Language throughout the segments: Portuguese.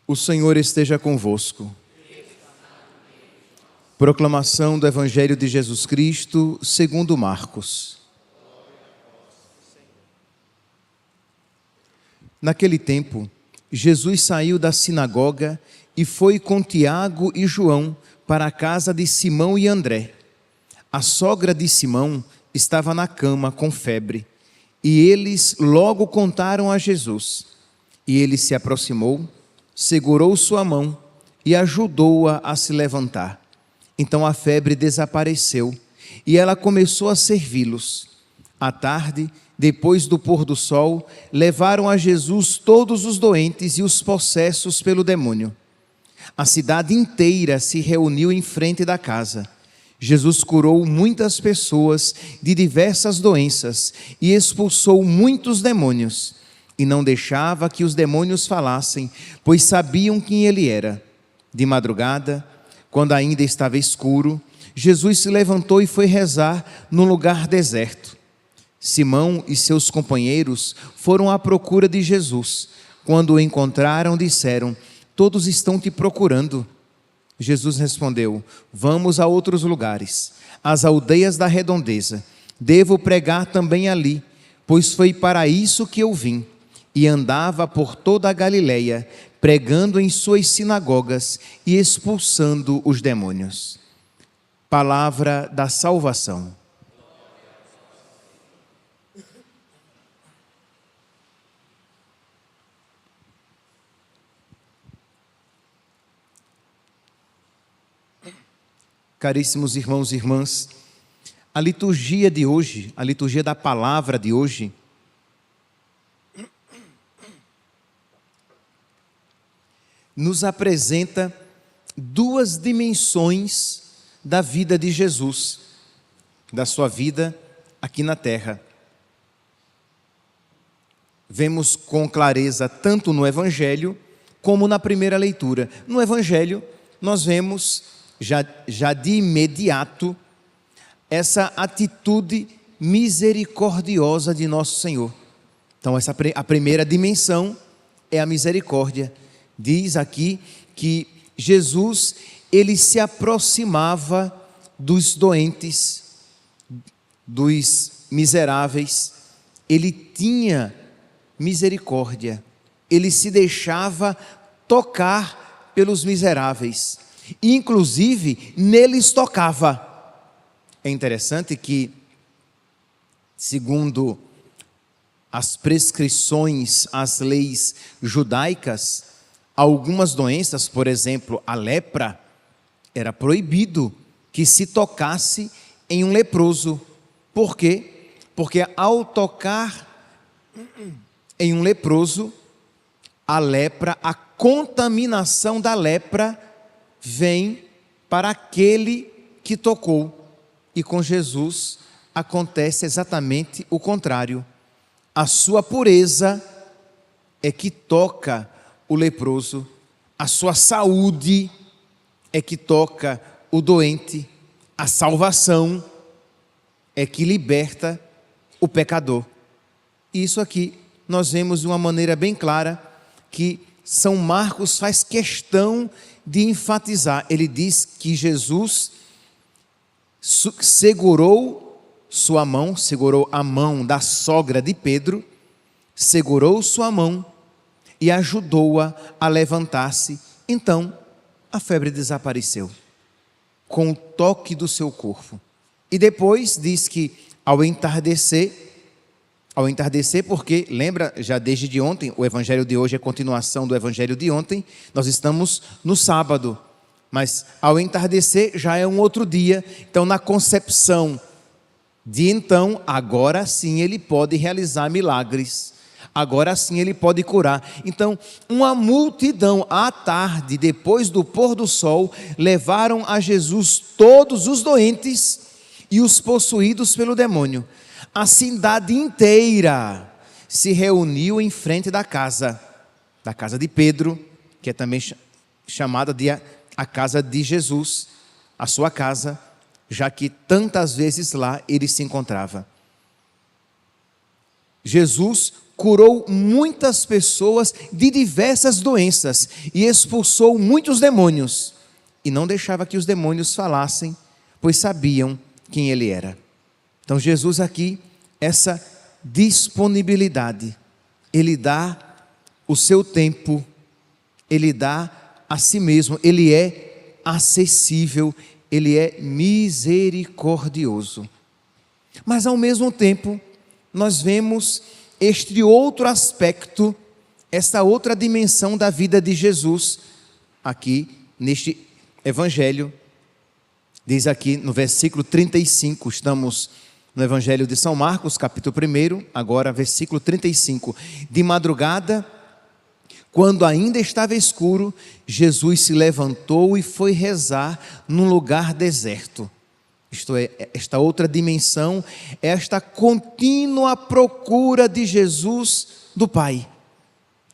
O Senhor esteja convosco. Proclamação do Evangelho de Jesus Cristo, segundo Marcos. Naquele tempo, Jesus saiu da sinagoga e foi com Tiago e João para a casa de Simão e André. A sogra de Simão estava na cama com febre, e eles logo contaram a Jesus. E ele se aproximou, segurou sua mão e ajudou-a a se levantar. Então a febre desapareceu e ela começou a servi-los. À tarde, depois do pôr do sol, levaram a Jesus todos os doentes e os possessos pelo demônio. A cidade inteira se reuniu em frente da casa. Jesus curou muitas pessoas de diversas doenças e expulsou muitos demônios. E não deixava que os demônios falassem, pois sabiam quem ele era. De madrugada, quando ainda estava escuro, Jesus se levantou e foi rezar num lugar deserto. Simão e seus companheiros foram à procura de Jesus. Quando o encontraram, disseram: "Todos estão te procurando." Jesus respondeu: "Vamos a outros lugares, às aldeias da redondeza. Devo pregar também ali, pois foi para isso que eu vim." E andava por toda a Galileia, pregando em suas sinagogas e expulsando os demônios. Palavra da salvação. Caríssimos irmãos e irmãs, a liturgia de hoje, a liturgia da palavra de hoje, nos apresenta duas dimensões da vida de Jesus, da sua vida aqui na terra. Vemos com clareza tanto no Evangelho como na primeira leitura. No Evangelho nós vemos já de imediato essa atitude misericordiosa de nosso Senhor. Então a primeira dimensão é a misericórdia. Diz aqui que Jesus, ele se aproximava dos doentes, dos miseráveis, ele tinha misericórdia, ele se deixava tocar pelos miseráveis, inclusive neles tocava. É interessante que, segundo as prescrições, as leis judaicas, algumas doenças, por exemplo, a lepra, era proibido que se tocasse em um leproso. Por quê? Porque ao tocar em um leproso, a lepra, a contaminação da lepra vem para aquele que tocou. E com Jesus acontece exatamente o contrário. A sua pureza é que toca o leproso, a sua saúde é que toca o doente, a salvação é que liberta o pecador. E isso aqui nós vemos de uma maneira bem clara que São Marcos faz questão de enfatizar. Ele diz que Jesus segurou sua mão, segurou a mão da sogra de Pedro, segurou sua mão e ajudou-a a levantar-se. Então, a febre desapareceu, com o toque do seu corpo. E depois diz que ao entardecer, porque, lembra, já desde de ontem, o Evangelho de hoje é continuação do Evangelho de ontem, nós estamos no sábado, mas ao entardecer já é um outro dia. Então, na concepção de então, agora sim ele pode realizar milagres. Agora sim ele pode curar. Então, uma multidão à tarde, depois do pôr do sol, levaram a Jesus todos os doentes e os possuídos pelo demônio. A cidade inteira se reuniu em frente da casa de Pedro, que é também chamada de a casa de Jesus, a sua casa, já que tantas vezes lá ele se encontrava. Jesus curou muitas pessoas de diversas doenças e expulsou muitos demônios. E não deixava que os demônios falassem, pois sabiam quem ele era. Então Jesus aqui, essa disponibilidade, ele dá o seu tempo, ele dá a si mesmo, ele é acessível, ele é misericordioso. Mas ao mesmo tempo, nós vemos este outro aspecto, essa outra dimensão da vida de Jesus, aqui neste Evangelho. Diz aqui no versículo 35, estamos no Evangelho de São Marcos, capítulo 1, agora versículo 35. De madrugada, quando ainda estava escuro, Jesus se levantou e foi rezar num lugar deserto. Isto é, esta outra dimensão, esta contínua procura de Jesus do Pai.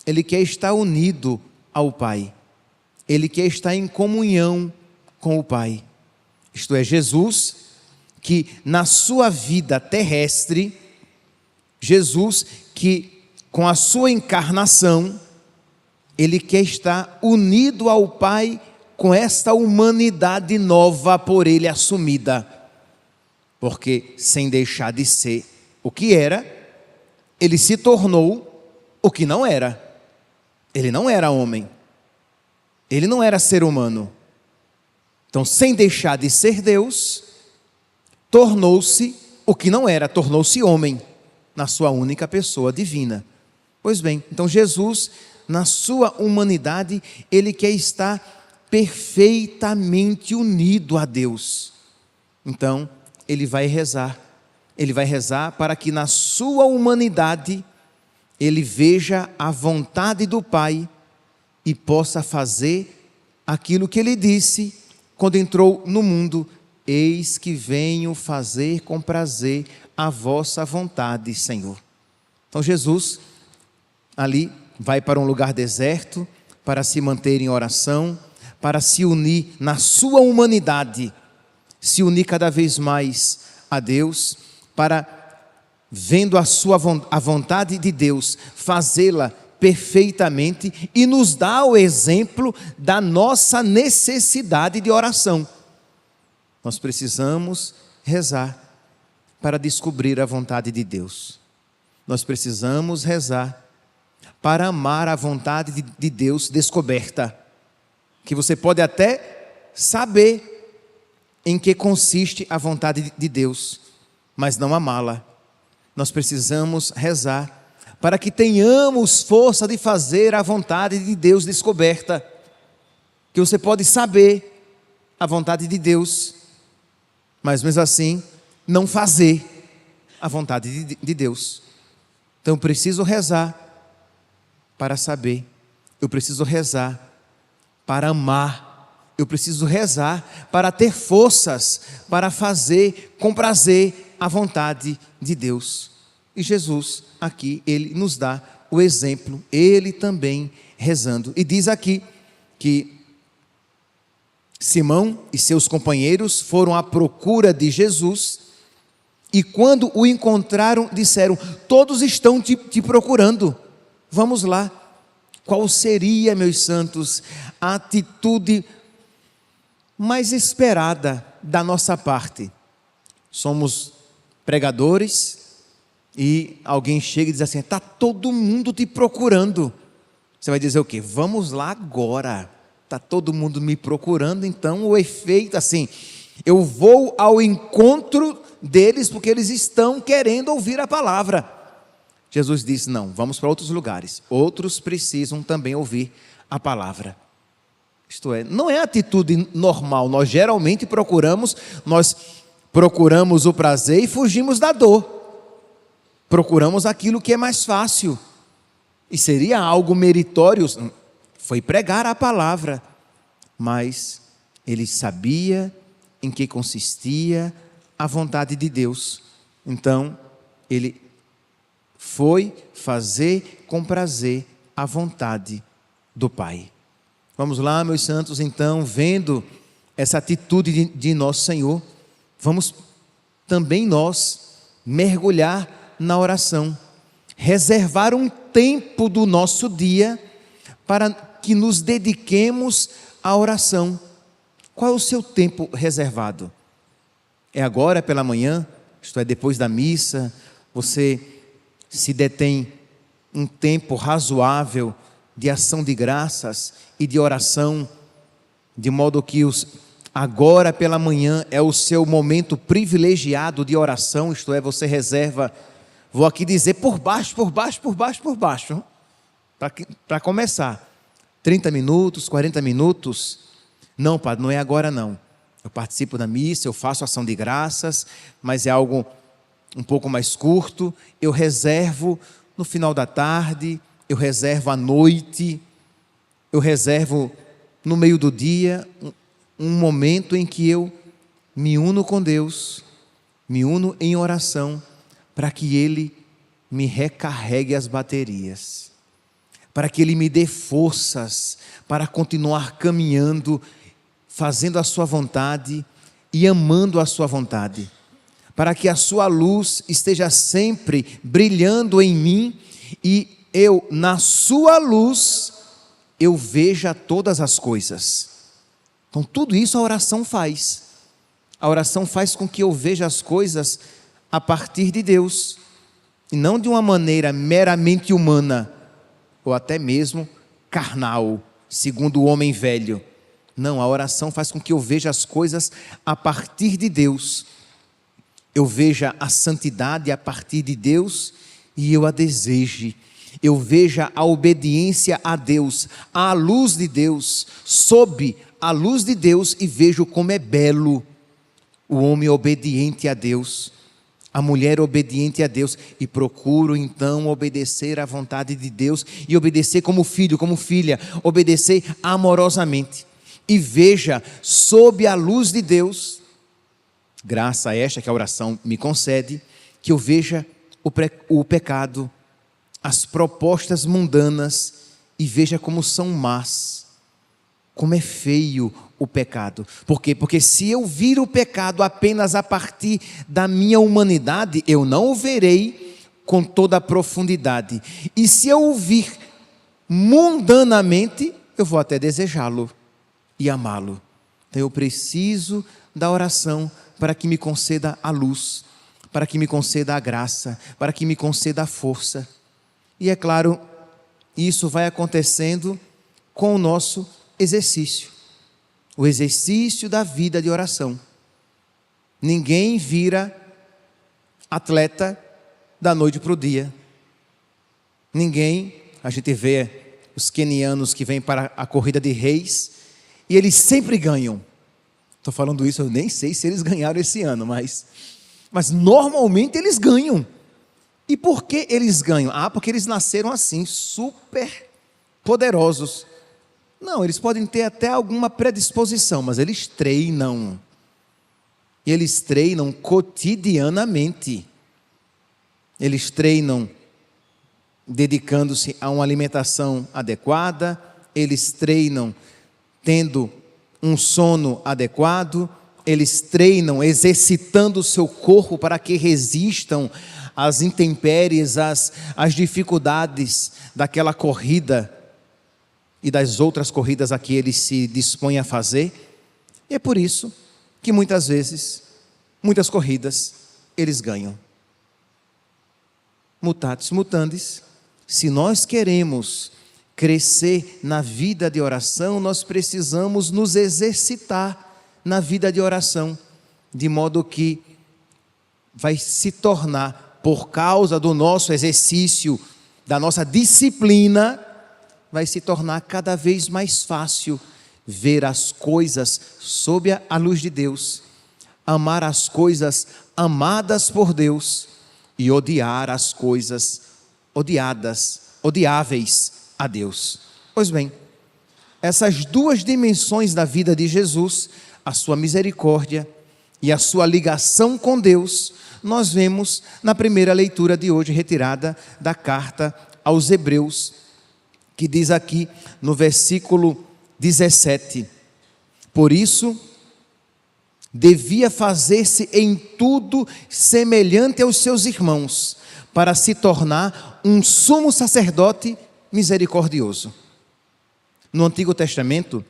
Ele quer estar unido ao Pai. Ele quer estar em comunhão com o Pai. Isto é, Jesus, que na sua vida terrestre, Jesus que com a sua encarnação, ele quer estar unido ao Pai com esta humanidade nova por ele assumida. Porque sem deixar de ser o que era, ele se tornou o que não era. Ele não era homem. Ele não era ser humano. Então, sem deixar de ser Deus, tornou-se o que não era, tornou-se homem, na sua única pessoa divina. Pois bem, então Jesus, na sua humanidade, ele quer estar perfeitamente unido a Deus. Então, ele vai rezar para que na sua humanidade, ele veja a vontade do Pai e possa fazer aquilo que ele disse quando entrou no mundo: eis que venho fazer com prazer a vossa vontade, Senhor. Então Jesus ali vai para um lugar deserto para se manter em oração, para se unir na sua humanidade, se unir cada vez mais a Deus, para, vendo a vontade de Deus, fazê-la perfeitamente, e nos dá o exemplo da nossa necessidade de oração. Nós precisamos rezar para descobrir a vontade de Deus. Nós precisamos rezar para amar a vontade de Deus descoberta, que você pode até saber em que consiste a vontade de Deus, mas não amá-la. Nós precisamos rezar para que tenhamos força de fazer a vontade de Deus descoberta, que você pode saber a vontade de Deus, mas mesmo assim não fazer a vontade de Deus. Então eu preciso rezar para saber, eu preciso rezar para amar, eu preciso rezar para ter forças para fazer com prazer a vontade de Deus. E Jesus aqui, ele nos dá o exemplo, ele também rezando. E diz aqui que Simão e seus companheiros foram à procura de Jesus, e quando o encontraram, disseram: todos estão te procurando, vamos lá. Qual seria, meus santos, a atitude mais esperada da nossa parte? Somos pregadores e alguém chega e diz assim: está todo mundo te procurando. Você vai dizer o quê? Vamos lá agora. Está todo mundo me procurando, então o efeito assim, eu vou ao encontro deles porque eles estão querendo ouvir a palavra. Jesus disse: não, vamos para outros lugares, outros precisam também ouvir a palavra. Isto é, não é atitude normal. Nós geralmente procuramos o prazer e fugimos da dor. Procuramos aquilo que é mais fácil, e seria algo meritório, foi pregar a palavra, mas ele sabia em que consistia a vontade de Deus, então ele foi fazer com prazer a vontade do Pai. Vamos lá, meus santos, então, vendo essa atitude de nosso Senhor, vamos também nós mergulhar na oração, reservar um tempo do nosso dia para que nos dediquemos à oração. Qual é o seu tempo reservado? É agora pela manhã? Isto é, depois da missa? Você se detém um tempo razoável de ação de graças e de oração, de modo que agora pela manhã é o seu momento privilegiado de oração, isto é, você reserva, vou aqui dizer por baixo, para começar, 30 minutos, 40 minutos, não, padre, não é agora não, eu participo da missa, eu faço ação de graças, mas é algo um pouco mais curto, eu reservo no final da tarde, eu reservo à noite, eu reservo no meio do dia, um momento em que eu me uno com Deus, me uno em oração, para que Ele me recarregue as baterias, para que Ele me dê forças para continuar caminhando, fazendo a sua vontade e amando a sua vontade, para que a sua luz esteja sempre brilhando em mim e eu, na sua luz, eu veja todas as coisas. Então tudo isso a oração faz. A oração faz com que eu veja as coisas a partir de Deus, e não de uma maneira meramente humana, ou até mesmo carnal, segundo o homem velho. Não, a oração faz com que eu veja as coisas a partir de Deus. Eu veja a santidade a partir de Deus e eu a deseje. Eu veja a obediência a Deus, à luz de Deus, sob a luz de Deus, e vejo como é belo o homem obediente a Deus, a mulher obediente a Deus, e procuro então obedecer à vontade de Deus e obedecer como filho, como filha, obedecer amorosamente. E veja, sob a luz de Deus, graça esta que a oração me concede, que eu veja o pecado, as propostas mundanas, e veja como são más, como é feio o pecado. Por quê? Porque se eu vir o pecado apenas a partir da minha humanidade, eu não o verei com toda a profundidade. E se eu o vir mundanamente, eu vou até desejá-lo e amá-lo. Então eu preciso da oração para que me conceda a luz, para que me conceda a graça, para que me conceda a força. E é claro, isso vai acontecendo com o nosso exercício, o exercício da vida de oração. Ninguém vira atleta da noite para o dia. Ninguém, a gente vê os quenianos que vêm para a corrida de reis, e eles sempre ganham. Estou falando isso, eu nem sei se eles ganharam esse ano, mas normalmente eles ganham. E por que eles ganham? Porque eles nasceram assim, super poderosos. Não, eles podem ter até alguma predisposição, mas eles treinam. E eles treinam cotidianamente. Eles treinam dedicando-se a uma alimentação adequada, eles treinam tendo um sono adequado, eles treinam exercitando o seu corpo para que resistam às intempéries, às dificuldades daquela corrida e das outras corridas a que eles se dispõem a fazer. E é por isso que muitas vezes, muitas corridas, eles ganham. Mutatis mutandis, se nós queremos crescer na vida de oração, nós precisamos nos exercitar na vida de oração, de modo que vai se tornar, por causa do nosso exercício, da nossa disciplina, vai se tornar cada vez mais fácil ver as coisas sob a luz de Deus, amar as coisas amadas por Deus e odiar as coisas odiáveis a Deus. Pois bem, essas duas dimensões da vida de Jesus, a sua misericórdia e a sua ligação com Deus, nós vemos na primeira leitura de hoje, retirada da carta aos Hebreus, que diz aqui no versículo 17: por isso, devia fazer-se em tudo semelhante aos seus irmãos, para se tornar um sumo sacerdote misericordioso. No Antigo Testamento,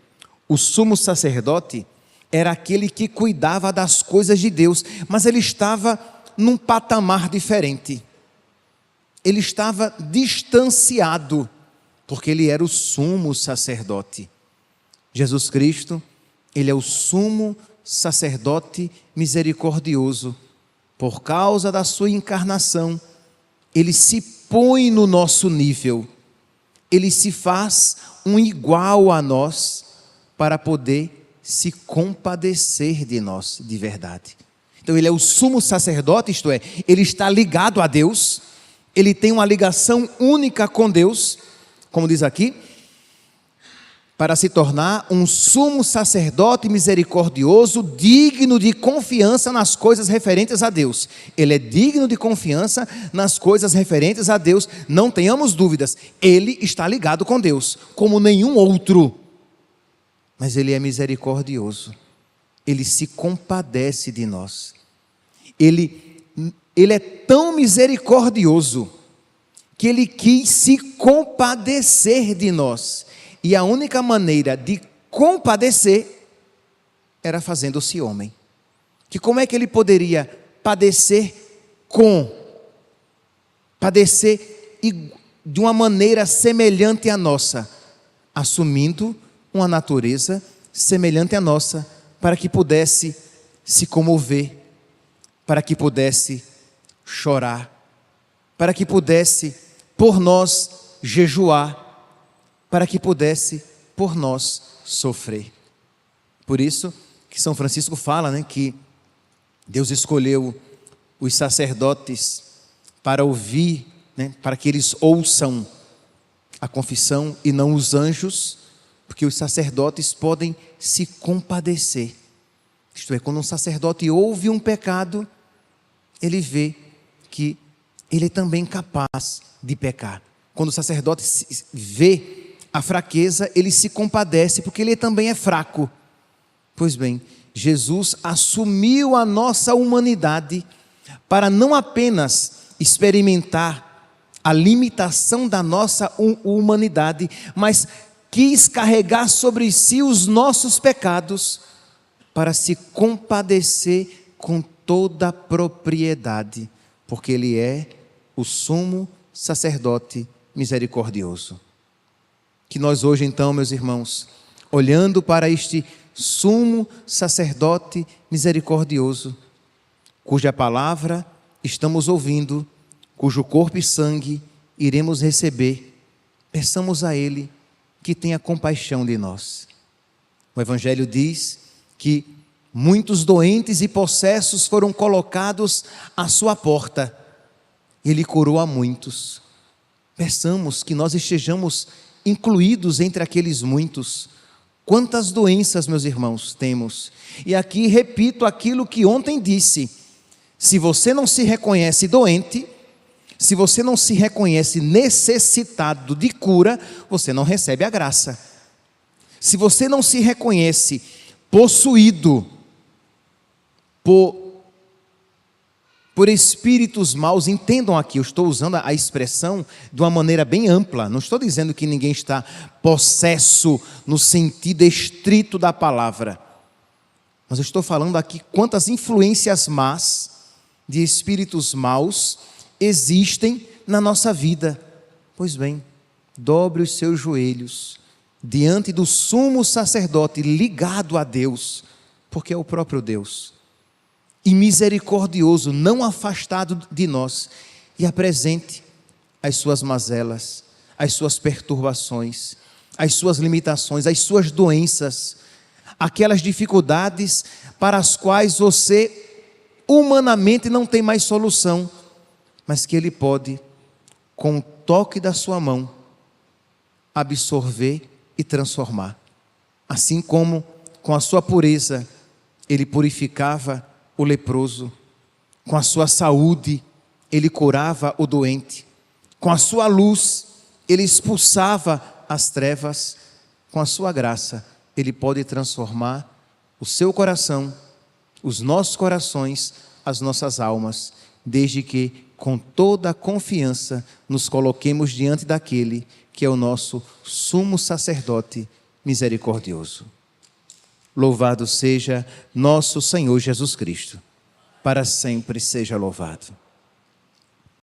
o sumo sacerdote era aquele que cuidava das coisas de Deus, mas ele estava num patamar diferente. Ele estava distanciado, porque ele era o sumo sacerdote. Jesus Cristo, ele é o sumo sacerdote misericordioso. Por causa da sua encarnação, ele se põe no nosso nível. Ele se faz um igual a nós, para poder se compadecer de nós de verdade. Então ele é o sumo sacerdote, isto é, ele está ligado a Deus, ele tem uma ligação única com Deus, como diz aqui, para se tornar um sumo sacerdote misericordioso, digno de confiança nas coisas referentes a Deus. Ele é digno de confiança nas coisas referentes a Deus, não tenhamos dúvidas, ele está ligado com Deus, como nenhum outro. Mas ele é misericordioso, ele se compadece de nós. Ele é tão misericordioso que ele quis se compadecer de nós. E a única maneira de compadecer era fazendo-se homem. Que como é que ele poderia padecer de uma maneira semelhante à nossa, assumindo uma natureza semelhante à nossa, para que pudesse se comover, para que pudesse chorar, para que pudesse por nós jejuar, para que pudesse por nós sofrer. Por isso que São Francisco fala, que Deus escolheu os sacerdotes para ouvir, para que eles ouçam a confissão e não os anjos, porque os sacerdotes podem se compadecer. Isto é, quando um sacerdote ouve um pecado, ele vê que ele é também capaz de pecar. Quando o sacerdote vê a fraqueza, ele se compadece, porque ele também é fraco. Pois bem, Jesus assumiu a nossa humanidade para não apenas experimentar a limitação da nossa humanidade, mas quis carregar sobre si os nossos pecados para se compadecer com toda a propriedade, porque ele é o sumo sacerdote misericordioso. Que nós hoje então, meus irmãos, olhando para este sumo sacerdote misericordioso, cuja palavra estamos ouvindo, cujo corpo e sangue iremos receber, peçamos a ele que tenha compaixão de nós. O Evangelho diz que muitos doentes e possessos foram colocados à sua porta. Ele curou a muitos. Peçamos que nós estejamos incluídos entre aqueles muitos. Quantas doenças, meus irmãos, temos? E aqui repito aquilo que ontem disse: se você não se reconhece doente, se você não se reconhece necessitado de cura, você não recebe a graça. Se você não se reconhece possuído por espíritos maus, entendam aqui, eu estou usando a expressão de uma maneira bem ampla, não estou dizendo que ninguém está possesso no sentido estrito da palavra, mas eu estou falando aqui quantas influências más de espíritos maus existem na nossa vida. Pois bem, dobre os seus joelhos diante do sumo sacerdote ligado a Deus, porque é o próprio Deus, e misericordioso, não afastado de nós, e apresente as suas mazelas, as suas perturbações, as suas limitações, as suas doenças, aquelas dificuldades para as quais você humanamente não tem mais solução, mas que Ele pode, com o toque da sua mão, absorver e transformar. Assim como com a sua pureza Ele purificava o leproso, com a sua saúde Ele curava o doente, com a sua luz Ele expulsava as trevas, com a sua graça Ele pode transformar o seu coração os nossos corações, as nossas almas, desde que, com toda a confiança, nos coloquemos diante daquele que é o nosso sumo sacerdote misericordioso. Louvado seja nosso Senhor Jesus Cristo. Para sempre seja louvado.